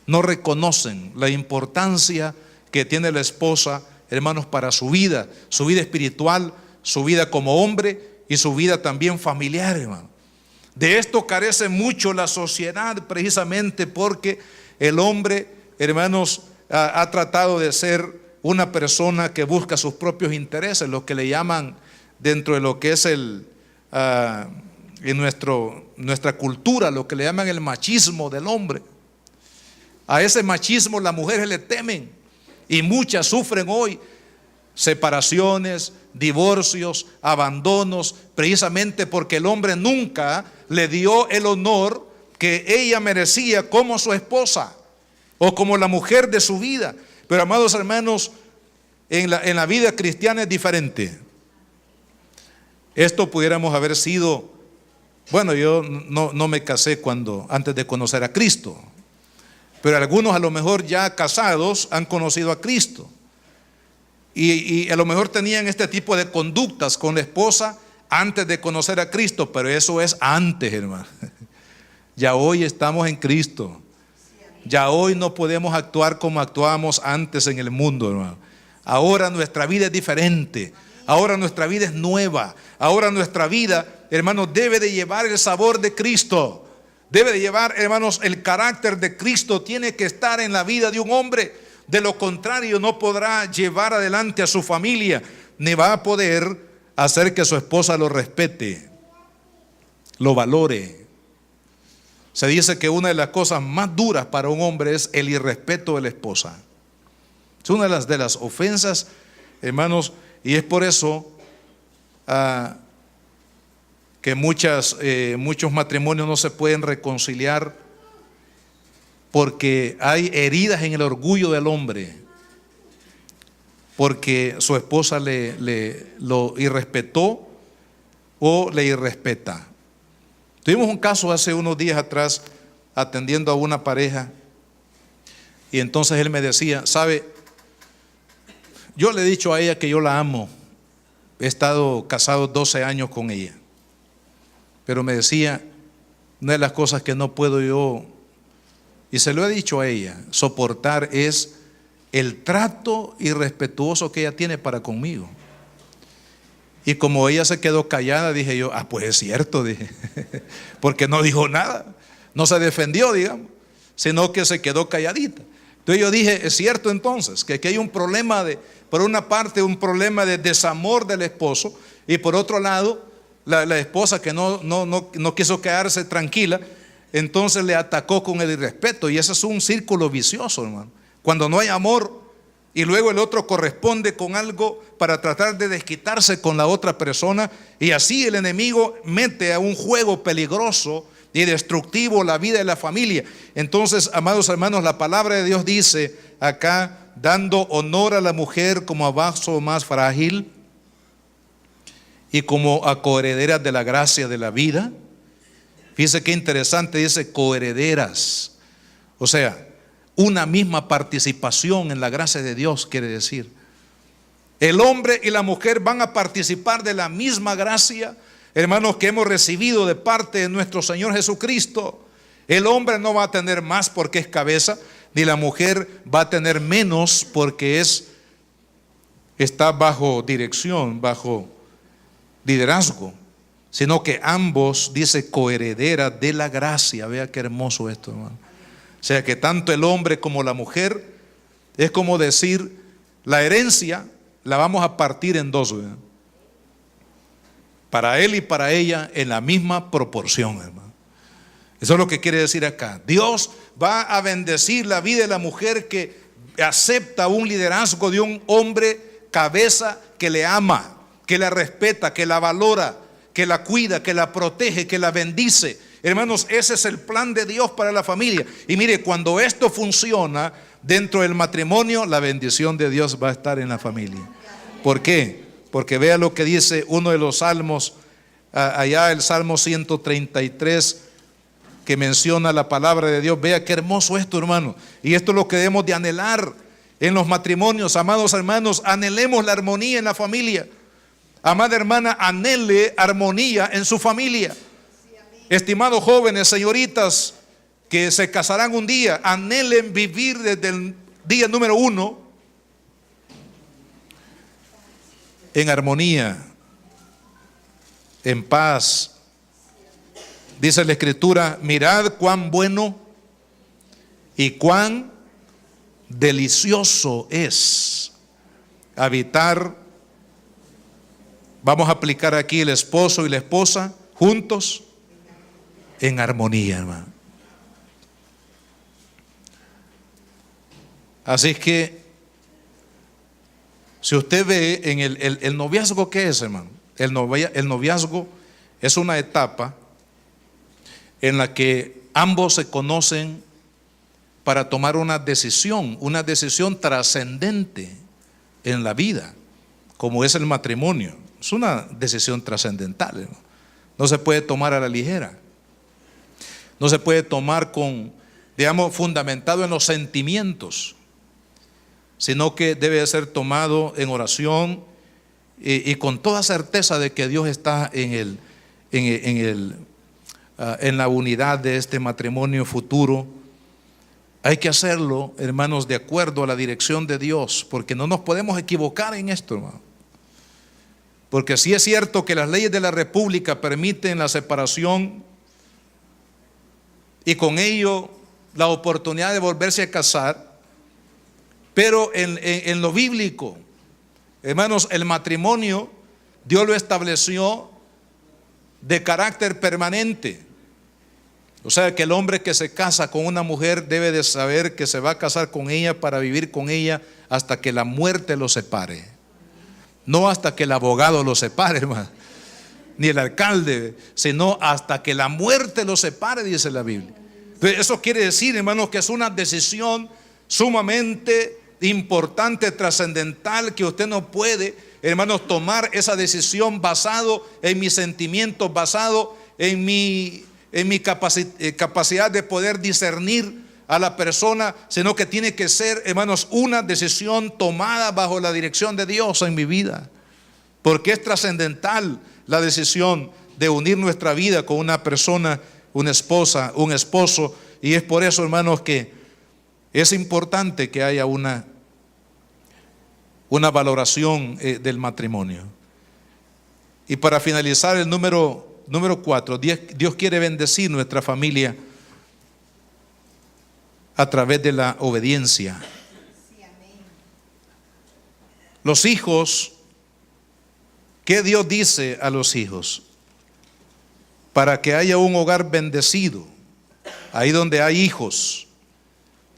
no reconocen la importancia que tiene la esposa, hermanos, para su vida espiritual, su vida como hombre y su vida también familiar, hermano. De esto carece mucho la sociedad, precisamente porque el hombre, hermanos, ha tratado de ser una persona que busca sus propios intereses, lo que le llaman dentro de lo que es en nuestra cultura, lo que le llaman el machismo del hombre. A ese machismo las mujeres le temen y muchas sufren hoy separaciones, divorcios, abandonos, precisamente porque el hombre nunca le dio el honor que ella merecía como su esposa o como la mujer de su vida. Pero amados hermanos, en la vida cristiana es diferente. Esto pudiéramos haber sido, bueno, yo no me casé antes de conocer a Cristo, pero algunos a lo mejor ya casados han conocido a Cristo y a lo mejor tenían este tipo de conductas con la esposa antes de conocer a Cristo, pero eso es antes, hermano. Ya hoy estamos en Cristo. Ya hoy no podemos actuar como actuábamos antes en el mundo, hermano. Ahora nuestra vida es diferente. Ahora nuestra vida es nueva. Ahora nuestra vida, hermanos, debe de llevar el sabor de Cristo. Debe de llevar, hermanos, el carácter de Cristo. Tiene que estar en la vida de un hombre. De lo contrario, no podrá llevar adelante a su familia, ni va a poder hacer que su esposa lo respete, lo valore. Se dice que una de las cosas más duras para un hombre es el irrespeto de la esposa. Es una de las ofensas, hermanos, y es por eso que muchos matrimonios no se pueden reconciliar, porque hay heridas en el orgullo del hombre, porque su esposa lo irrespetó o le irrespeta. Tuvimos un caso hace unos días atrás atendiendo a una pareja, y entonces él me decía, ¿sabe? Yo le he dicho a ella que yo la amo, he estado casado 12 años con ella, pero me decía, una de las cosas que no puedo yo, y se lo he dicho a ella, soportar es el trato irrespetuoso que ella tiene para conmigo. Y como ella se quedó callada, dije yo, pues es cierto, dije, porque no dijo nada, no se defendió, digamos, sino que se quedó calladita. Entonces yo dije, es cierto entonces, que aquí hay un problema por una parte, un problema de desamor del esposo, y por otro lado, la esposa que no quiso quedarse tranquila, entonces le atacó con el irrespeto, y ese es un círculo vicioso, hermano. Cuando no hay amor, y luego el otro corresponde con algo para tratar de desquitarse con la otra persona, y así el enemigo mete a un juego peligroso y destructivo la vida de la familia. Entonces, amados hermanos, la palabra de Dios dice acá, dando honor a la mujer como a vaso más frágil y como a coherederas de la gracia de la vida. Fíjese qué interesante, dice coherederas, o sea, una misma participación en la gracia de Dios, quiere decir. El hombre y la mujer van a participar de la misma gracia, hermanos, que hemos recibido de parte de nuestro Señor Jesucristo. El hombre no va a tener más porque es cabeza, ni la mujer va a tener menos porque está bajo dirección, bajo liderazgo, sino que ambos, dice, coherederas de la gracia. Vea qué hermoso esto, hermano. O sea que tanto el hombre como la mujer, es como decir, la herencia la vamos a partir en dos, ¿verdad? Para él y para ella en la misma proporción, hermano. Eso es lo que quiere decir acá. Dios va a bendecir la vida de la mujer que acepta un liderazgo de un hombre cabeza que le ama, que la respeta, que la valora, que la cuida, que la protege, que la bendice. Hermanos, ese es el plan de Dios para la familia. Y mire, cuando esto funciona dentro del matrimonio, la bendición de Dios va a estar en la familia. ¿Por qué? Porque vea lo que dice uno de los salmos, allá el Salmo 133, que menciona la palabra de Dios. Vea qué hermoso esto, hermano. Y esto es lo que debemos de anhelar en los matrimonios. Amados hermanos, anhelemos la armonía en la familia. Amada hermana, anhele armonía en su familia. Estimados jóvenes, señoritas que se casarán un día, anhelen vivir desde el día número 1 en armonía, en paz. Dice la Escritura: mirad cuán bueno y cuán delicioso es habitar. Vamos a aplicar aquí el esposo y la esposa juntos en armonía, hermano. Así es que, si usted ve en el noviazgo, ¿qué es, hermano? El noviazgo es una etapa en la que ambos se conocen para tomar una decisión trascendente en la vida, como es el matrimonio. Es una decisión trascendental, ¿no? No se puede tomar a la ligera. No se puede tomar fundamentado en los sentimientos, sino que debe ser tomado en oración y con toda certeza de que Dios está en la unidad de este matrimonio futuro. Hay que hacerlo, hermanos, de acuerdo a la dirección de Dios, porque no nos podemos equivocar en esto, hermano. Porque sí es cierto que las leyes de la República permiten la separación y con ello la oportunidad de volverse a casar, pero en lo bíblico, hermanos, el matrimonio Dios lo estableció de carácter permanente. O sea que el hombre que se casa con una mujer debe de saber que se va a casar con ella para vivir con ella hasta que la muerte lo separe. No hasta que el abogado lo separe, hermano, ni el alcalde, sino hasta que la muerte lo separe, dice la Biblia. Pero eso quiere decir, hermanos, que es una decisión sumamente importante, trascendental, que usted no puede, hermanos, tomar esa decisión basado en mis sentimientos, basado en mi capacidad de poder discernir a la persona, sino que tiene que ser, hermanos, una decisión tomada bajo la dirección de Dios en mi vida, porque es trascendental la decisión de unir nuestra vida con una persona, una esposa, un esposo. Y es por eso, hermanos, que es importante que haya una valoración del matrimonio. Y para finalizar, el número 4, Dios quiere bendecir nuestra familia a través de la obediencia. Los hijos, ¿qué Dios dice a los hijos? Para que haya un hogar bendecido, ahí donde hay hijos,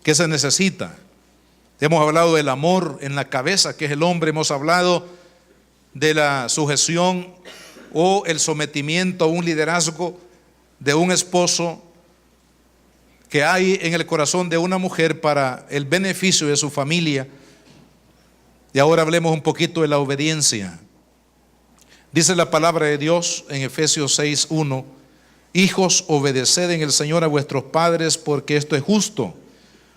¿qué se necesita? Hemos hablado del amor en la cabeza, que es el hombre. Hemos hablado de la sujeción o el sometimiento a un liderazgo de un esposo que hay en el corazón de una mujer para el beneficio de su familia. Y ahora hablemos un poquito de la obediencia. Dice la palabra de Dios en Efesios 6:1: hijos, obedeced en el Señor a vuestros padres, porque esto es justo.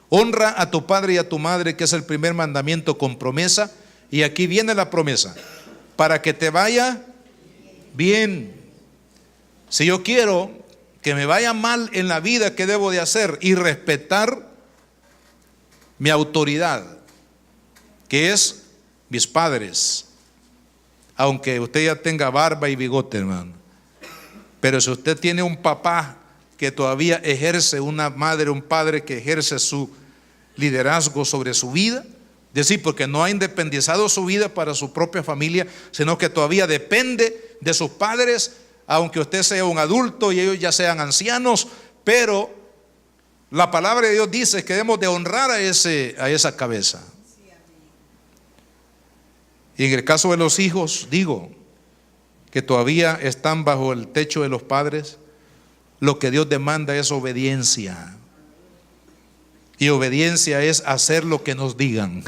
Honra a tu padre y a tu madre, que es el primer mandamiento con promesa. Y aquí viene la promesa: para que te vaya bien. Si yo quiero que me vaya mal en la vida, ¿qué debo de hacer? Y respetar mi autoridad, que es mis padres. Aunque usted ya tenga barba y bigote, hermano, pero si usted tiene un papá que todavía ejerce, una madre, un padre que ejerce su liderazgo sobre su vida, es decir, porque no ha independizado su vida para su propia familia, sino que todavía depende de sus padres, aunque usted sea un adulto y ellos ya sean ancianos. Pero la palabra de Dios dice que debemos de honrar a esa cabeza. Y en el caso de los hijos, digo que todavía están bajo el techo de los padres, lo que Dios demanda es obediencia. Y obediencia es hacer lo que nos digan.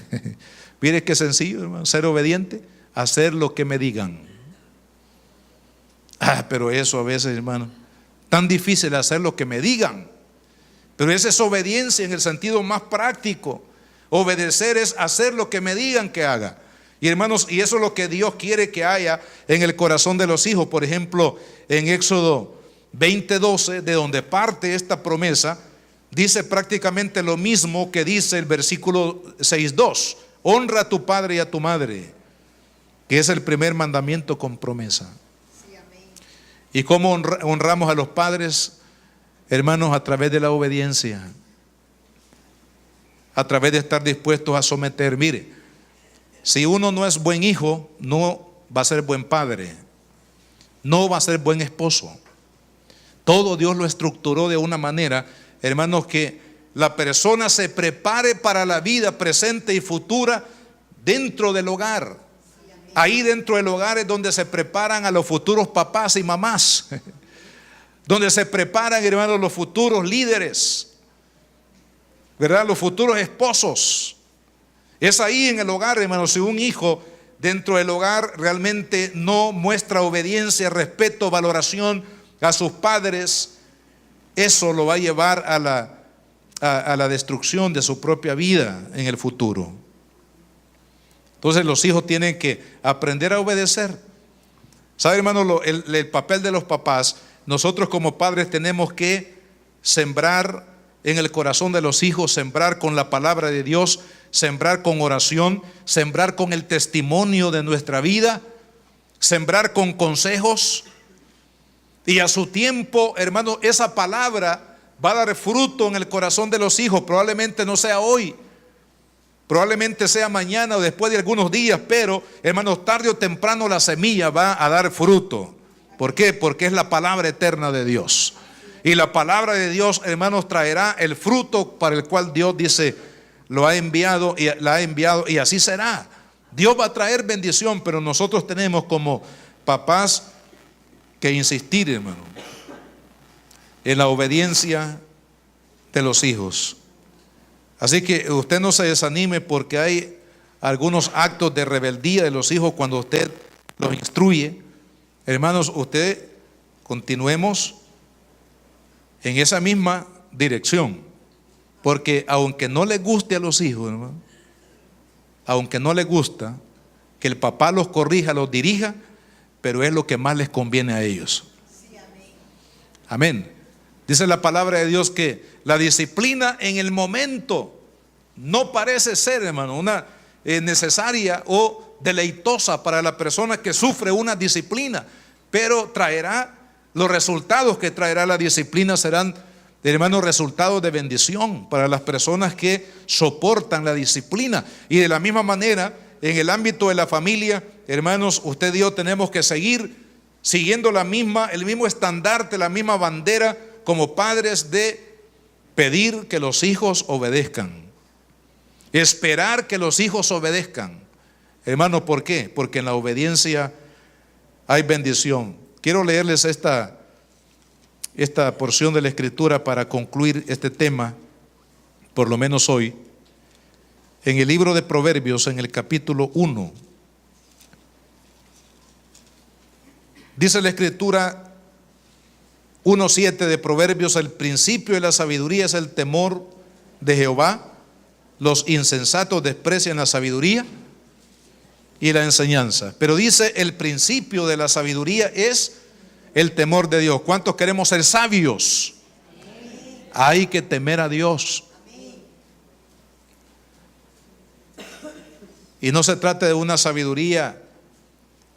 Mire qué sencillo, hermano, ser obediente, hacer lo que me digan. Pero eso a veces, hermano, tan difícil hacer lo que me digan. Pero esa es obediencia en el sentido más práctico. Obedecer es hacer lo que me digan que haga. Y hermanos, y eso es lo que Dios quiere que haya en el corazón de los hijos. Por ejemplo, en Éxodo 20:12, de donde parte esta promesa, dice prácticamente lo mismo que dice el versículo 6:2. Honra a tu padre y a tu madre, que es el primer mandamiento con promesa. ¿Y cómo honramos a los padres, hermanos? A través de la obediencia, a través de estar dispuestos a someter. Mire, si uno no es buen hijo, no va a ser buen padre, no va a ser buen esposo. Todo Dios lo estructuró de una manera, hermanos, que la persona se prepare para la vida presente y futura dentro del hogar. Ahí dentro del hogar es donde se preparan a los futuros papás y mamás, donde se preparan, hermanos, los futuros líderes, ¿verdad? Los futuros esposos. Es ahí en el hogar, hermanos. Si un hijo dentro del hogar realmente no muestra obediencia, respeto, valoración a sus padres, eso lo va a llevar a la destrucción de su propia vida en el futuro. Entonces los hijos tienen que aprender a obedecer. ¿Sabe, hermano? El papel de los papás, nosotros como padres tenemos que sembrar en el corazón de los hijos, sembrar con la palabra de Dios, sembrar con oración, sembrar con el testimonio de nuestra vida, sembrar con consejos. Y a su tiempo, hermano, esa palabra va a dar fruto en el corazón de los hijos. Probablemente no sea hoy, probablemente sea mañana o después de algunos días, pero, hermanos, tarde o temprano la semilla va a dar fruto. ¿Por qué? Porque es la palabra eterna de Dios. Y la palabra de Dios, hermanos, traerá el fruto para el cual Dios dice, lo ha enviado y la ha enviado, y así será. Dios va a traer bendición, pero nosotros tenemos como papás que insistir, hermano, en la obediencia de los hijos. Así que usted no se desanime porque hay algunos actos de rebeldía de los hijos cuando usted los instruye. Hermanos, usted continuemos en esa misma dirección, porque aunque no le guste a los hijos, hermano, aunque no le gusta que el papá los corrija, los dirija, pero es lo que más les conviene a ellos. Amén. Dice la palabra de Dios que la disciplina en el momento no parece ser, hermano, una necesaria o deleitosa para la persona que sufre una disciplina, pero traerá los resultados que traerá la disciplina serán, hermanos, resultados de bendición para las personas que soportan la disciplina. Y de la misma manera, en el ámbito de la familia, hermanos, usted y yo tenemos que seguir siguiendo el mismo estandarte, la misma bandera como padres de pedir que los hijos obedezcan, esperar que los hijos obedezcan. Hermano, ¿por qué? Porque en la obediencia hay bendición. Quiero leerles esta porción de la Escritura para concluir este tema, por lo menos hoy. En el libro de Proverbios, en el capítulo 1, dice la Escritura 1:7 de Proverbios: el principio de la sabiduría es el temor de Jehová, los insensatos desprecian la sabiduría y la enseñanza. Pero dice, el principio de la sabiduría es el temor de Dios. ¿Cuántos queremos ser sabios? Hay que temer a Dios. Y no se trata de una sabiduría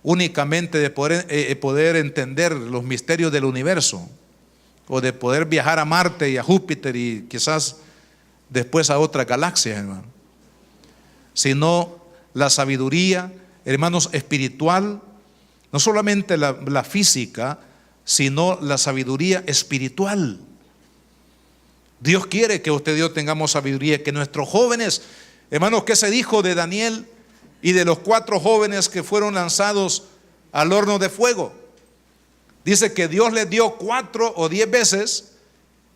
únicamente de poder entender los misterios del universo, o de poder viajar a Marte y a Júpiter y quizás después a otra galaxia, hermano, sino la sabiduría, hermanos, espiritual, no solamente la física, sino la sabiduría espiritual. Dios quiere que usted y yo tengamos sabiduría, que nuestros jóvenes, hermanos, ¿qué se dijo de Daniel y de los 4 jóvenes que fueron lanzados al horno de fuego? Dice que Dios les dio 4 o 10 veces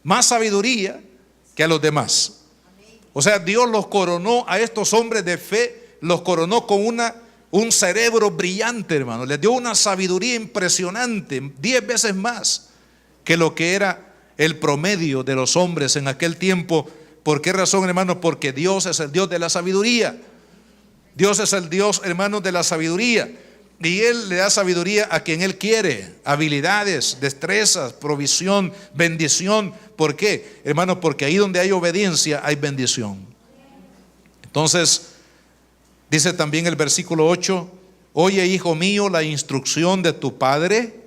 más sabiduría que a los demás. O sea, Dios los coronó a estos hombres de fe, los coronó con un cerebro brillante, hermano. Les dio una sabiduría impresionante, 10 veces más que lo que era el promedio de los hombres en aquel tiempo. ¿Por qué razón, hermanos? Porque Dios es el Dios de la sabiduría. Dios es el Dios, hermanos, de la sabiduría. Y Él le da sabiduría a quien Él quiere, habilidades, destrezas, provisión, bendición. ¿Por qué, hermanos? Porque ahí donde hay obediencia hay bendición. Entonces, dice también el versículo 8: oye, hijo mío, la instrucción de tu padre,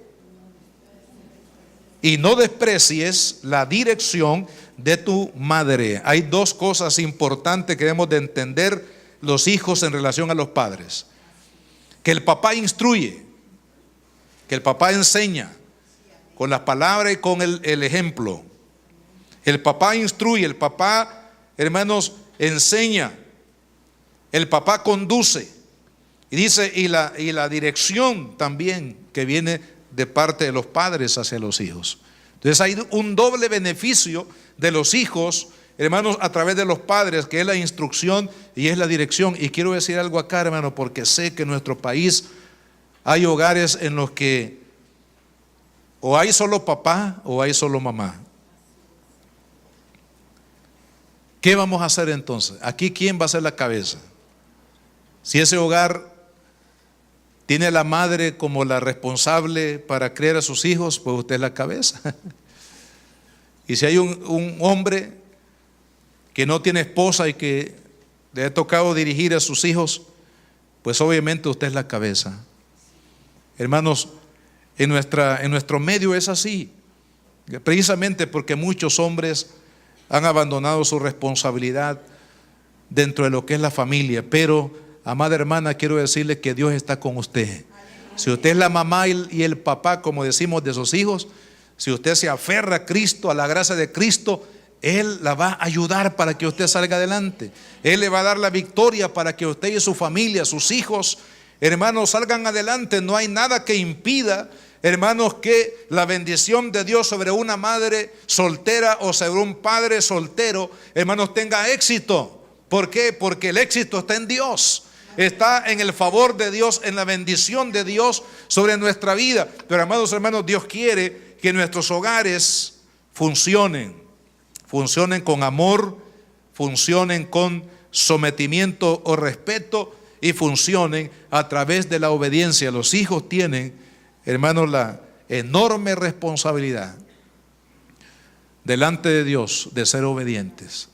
y no desprecies la dirección de tu madre. Hay dos cosas importantes que debemos de entender los hijos en relación a los padres: que el papá instruye, que el papá enseña con las palabras y con el ejemplo. El papá instruye, el papá, hermanos, enseña, el papá conduce. Y dice, y la dirección también que viene de parte de los padres hacia los hijos. Entonces hay un doble beneficio de los hijos, hermanos, a través de los padres, que es la instrucción y es la dirección. Y quiero decir algo acá, hermano, porque sé que en nuestro país hay hogares en los que o hay solo papá o hay solo mamá. ¿Qué vamos a hacer entonces? Aquí, ¿quién va a ser la cabeza? Si ese hogar tiene a la madre como la responsable para criar a sus hijos, pues usted es la cabeza. Y si hay un hombre que no tiene esposa y que le ha tocado dirigir a sus hijos, pues obviamente usted es la cabeza. Hermanos, en nuestro medio es así, precisamente porque muchos hombres han abandonado su responsabilidad dentro de lo que es la familia. Pero, amada hermana, quiero decirle que Dios está con usted. Si usted es la mamá y el papá, como decimos, de sus hijos, si usted se aferra a Cristo, a la gracia de Cristo, Él la va a ayudar para que usted salga adelante. Él le va a dar la victoria para que usted y su familia, sus hijos, hermanos, salgan adelante. No hay nada que impida, hermanos, que la bendición de Dios sobre una madre soltera o sobre un padre soltero, hermanos, tenga éxito. ¿Por qué? Porque el éxito está en Dios. Está en el favor de Dios, en la bendición de Dios sobre nuestra vida. Pero, amados hermanos, Dios quiere que nuestros hogares funcionen con amor, funcionen con sometimiento o respeto y funcionen a través de la obediencia. Los hijos tienen, hermanos, la enorme responsabilidad delante de Dios de ser obedientes.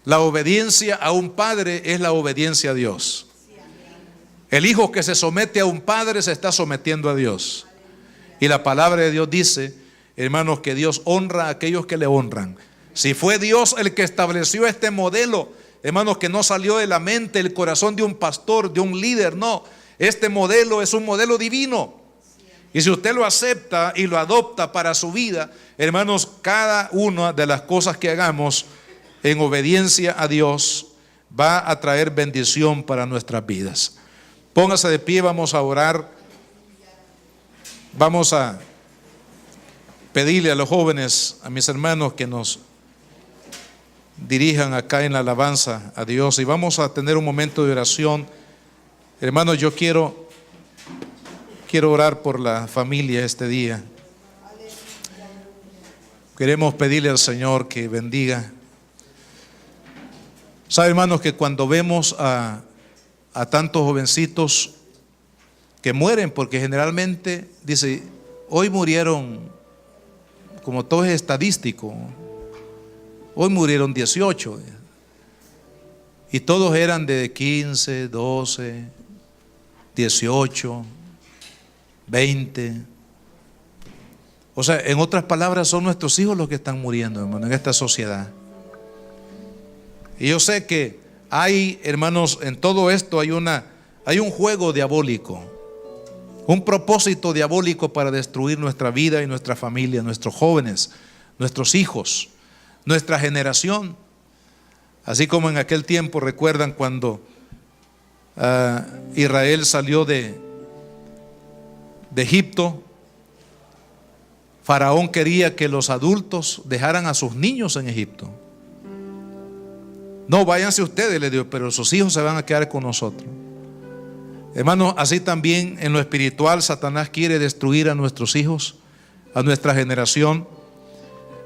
La obediencia a un padre es la obediencia a Dios. El hijo que se somete a un padre se está sometiendo a Dios. Y la palabra de Dios dice, hermanos, que Dios honra a aquellos que le honran. Si fue Dios el que estableció este modelo, hermanos, que no salió de la mente, el corazón de un pastor, de un líder, no. Este modelo es un modelo divino. Y si usted lo acepta y lo adopta para su vida, hermanos, cada una de las cosas que hagamos en obediencia a Dios va a traer bendición para nuestras vidas. Póngase de pie, vamos a orar. Vamos a pedirle a los jóvenes, a mis hermanos, que nos dirijan acá en la alabanza a Dios, y vamos a tener un momento de oración. Hermanos, yo quiero orar por la familia este día. Queremos pedirle al Señor que bendiga. Sabe, hermanos, que cuando vemos a tantos jovencitos que mueren, porque generalmente dice, hoy murieron, como todo es estadístico, hoy murieron 18, y todos eran de 15, 12, 18, 20. O sea, en otras palabras, son nuestros hijos los que están muriendo, hermano, en esta sociedad. Y yo sé que hay, hermanos, en todo esto hay un juego diabólico, un propósito diabólico para destruir nuestra vida y nuestra familia, nuestros jóvenes, nuestros hijos, nuestra generación. Así como en aquel tiempo, recuerdan cuando Israel salió de Egipto, Faraón quería que los adultos dejaran a sus niños en Egipto. No, váyanse ustedes, le digo, pero sus hijos se van a quedar con nosotros. Hermanos, así también en lo espiritual Satanás quiere destruir a nuestros hijos, a nuestra generación.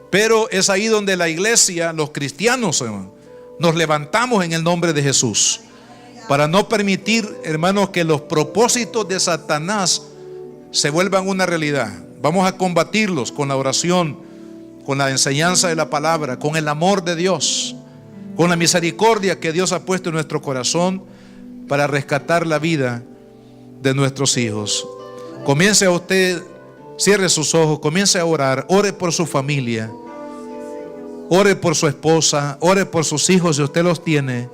Pero es ahí donde la iglesia, los cristianos, hermano, nos levantamos en el nombre de Jesús para no permitir, hermanos, que los propósitos de Satanás se vuelvan una realidad. Vamos a combatirlos con la oración, con la enseñanza de la palabra, con el amor de Dios, con la misericordia que Dios ha puesto en nuestro corazón para rescatar la vida de nuestros hijos. Comience a usted, cierre sus ojos, comience a orar, ore por su familia, ore por su esposa, ore por sus hijos si usted los tiene.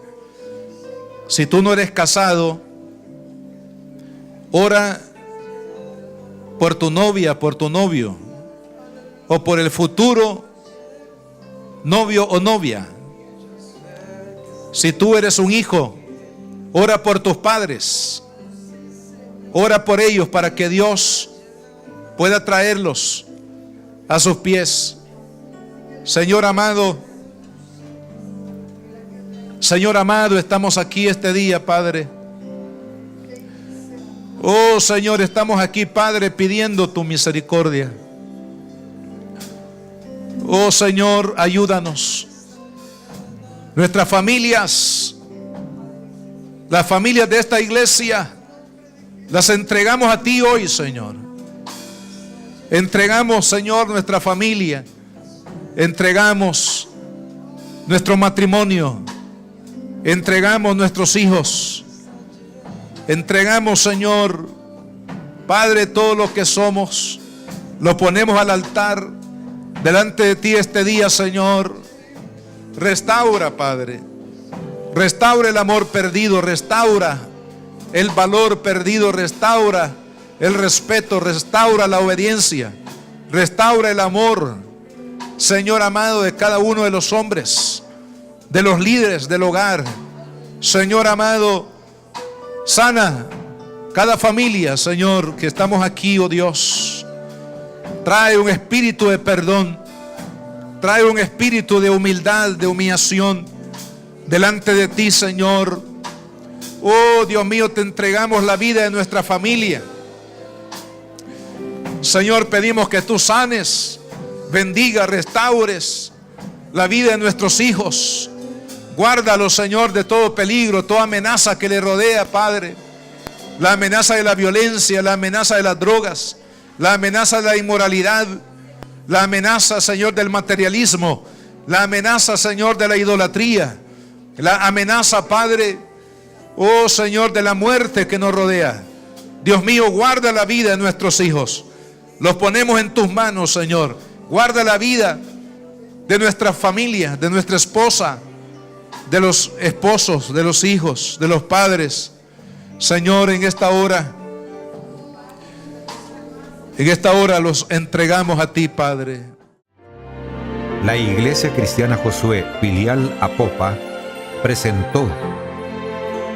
Si tú no eres casado, ora por tu novia, por tu novio, o por el futuro novio o novia. Si tú eres un hijo, ora por tus padres, ora por ellos para que Dios pueda traerlos a sus pies. Señor amado, estamos aquí este día, Padre. Oh Señor, estamos aquí, Padre, pidiendo tu misericordia. Oh Señor, ayúdanos. Nuestras familias, las familias de esta iglesia, las entregamos a ti hoy, Señor. Entregamos, Señor, nuestra familia. Entregamos nuestro matrimonio. Entregamos nuestros hijos. Entregamos, Señor, Padre, todo lo que somos. Lo ponemos al altar delante de ti este día, Señor. Restaura, Padre. Restaura el amor perdido. Restaura el valor perdido. Restaura el respeto. Restaura la obediencia. Restaura el amor, Señor amado, de cada uno de los hombres, de los líderes del hogar. Señor amado, sana cada familia, Señor, que estamos aquí, oh Dios. Trae un espíritu de perdón. Trae un espíritu de humildad, de humillación delante de ti, Señor. Oh Dios mío, te entregamos la vida de nuestra familia. Señor, pedimos que tú sanes, bendiga, restaures la vida de nuestros hijos. Guárdalos, Señor, de todo peligro, toda amenaza que le rodea, Padre. La amenaza de la violencia, la amenaza de las drogas, la amenaza de la inmoralidad, la amenaza, Señor, del materialismo, la amenaza, Señor, de la idolatría, la amenaza, Padre, oh Señor, de la muerte que nos rodea. Dios mío, guarda la vida de nuestros hijos. Los ponemos en tus manos, Señor. Guarda la vida de nuestra familia, de nuestra esposa, de los esposos, de los hijos, de los padres. Señor, en esta hora los entregamos a ti, Padre. La Iglesia Cristiana Josué, filial Apopa, presentó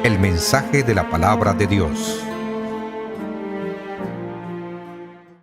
el mensaje de la palabra de Dios.